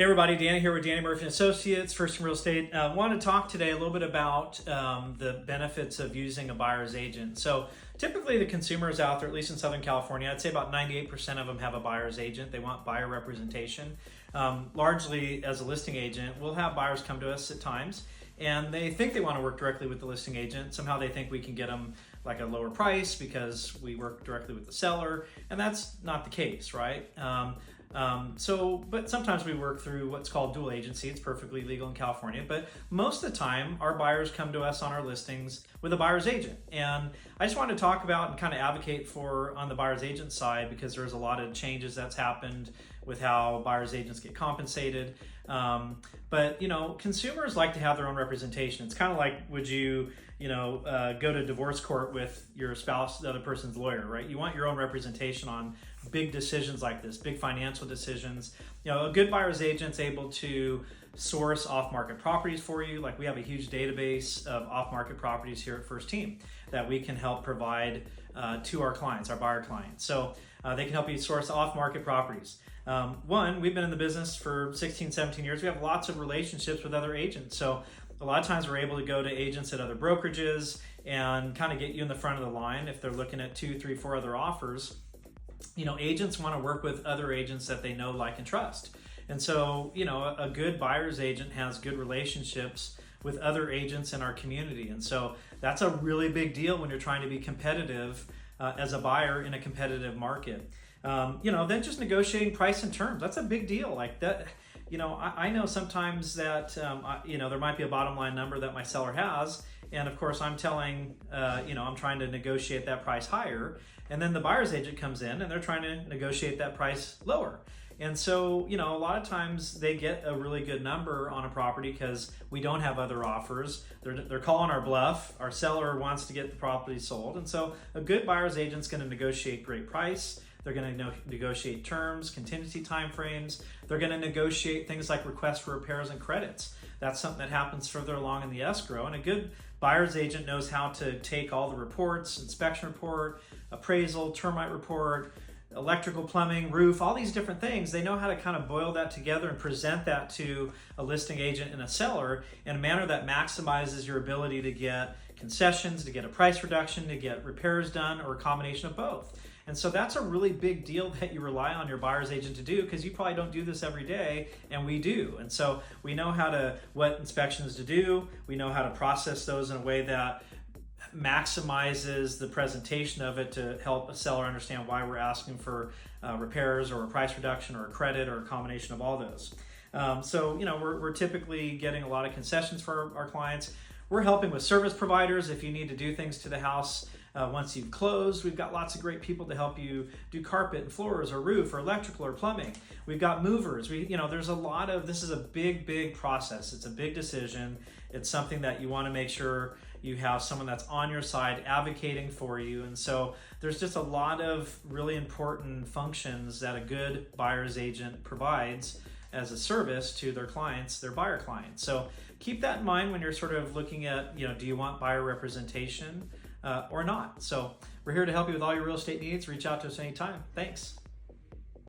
Hey everybody, Danny here with Danny Murphy & Associates, First in Real Estate. I want to talk today a little bit about the benefits of using a buyer's agent. So typically the consumers out there, at least in Southern California, I'd say about 98% of them have a buyer's agent. They want buyer representation. Largely as a listing agent, we'll have buyers come to us at times and they think they want to work directly with the listing agent. Somehow they think we can get them like a lower price because we work directly with the seller, and that's not the case, right? But sometimes we work through what's called dual agency. It's perfectly legal in California, but most of the time our buyers come to us on our listings with a buyer's agent. And I just want to talk about and kind of advocate for on the buyer's agent side, because there's a lot of changes that's happened with how buyer's agents get compensated. But consumers like to have their own representation. It's kind of like, would you go to divorce court with your spouse, the other person's lawyer, right? You want your own representation on big decisions like this, big financial decisions. A good buyer's agent's able to source off-market properties for you. Like, we have a huge database of off-market properties here at First Team that we can help provide to our clients, our buyer clients. So they can help you source off-market properties. We've been in the business for 16, 17 years. We have lots of relationships with other agents. So a lot of times we're able to go to agents at other brokerages and kind of get you in the front of the line if they're looking at 2, 3, 4 other offers. Agents want to work with other agents that they know, like, and trust. And so, a good buyer's agent has good relationships with other agents in our community. And so that's a really big deal when you're trying to be competitive as a buyer in a competitive market. Then just negotiating price and terms. That's a big deal. Like that, I know sometimes that, there might be a bottom line number that my seller has. And of course I'm telling, I'm trying to negotiate that price higher. And then the buyer's agent comes in and they're trying to negotiate that price lower. And so, a lot of times they get a really good number on a property because we don't have other offers. They're calling our bluff. Our seller wants to get the property sold. And so a good buyer's agent's going to negotiate great price. They're going to negotiate terms, contingency timeframes. They're going to negotiate things like requests for repairs and credits. That's something that happens further along in the escrow. And a good buyer's agent knows how to take all the reports, inspection report, appraisal, termite report, electrical, plumbing, roof, all these different things. They know how to kind of boil that together and present that to a listing agent and a seller in a manner that maximizes your ability to get concessions, to get a price reduction, to get repairs done, or a combination of both. And so that's a really big deal that you rely on your buyer's agent to do, because you probably don't do this every day, and we do. And so we know what inspections to do. We know how to process those in a way that maximizes the presentation of it to help a seller understand why we're asking for repairs or a price reduction or a credit or a combination of all those. We're typically getting a lot of concessions for our clients. We're helping with service providers if you need to do things to the house. Once you've closed, we've got lots of great people to help you do carpet and floors or roof or electrical or plumbing. We've got movers. There's a lot of, this is a big process. It's a big decision. It's something that you want to make sure you have someone that's on your side advocating for you. And so there's just a lot of really important functions that a good buyer's agent provides as a service to their clients, their buyer clients. So keep that in mind when you're sort of looking at, do you want buyer representation or not? So we're here to help you with all your real estate needs. Reach out to us anytime. Thanks.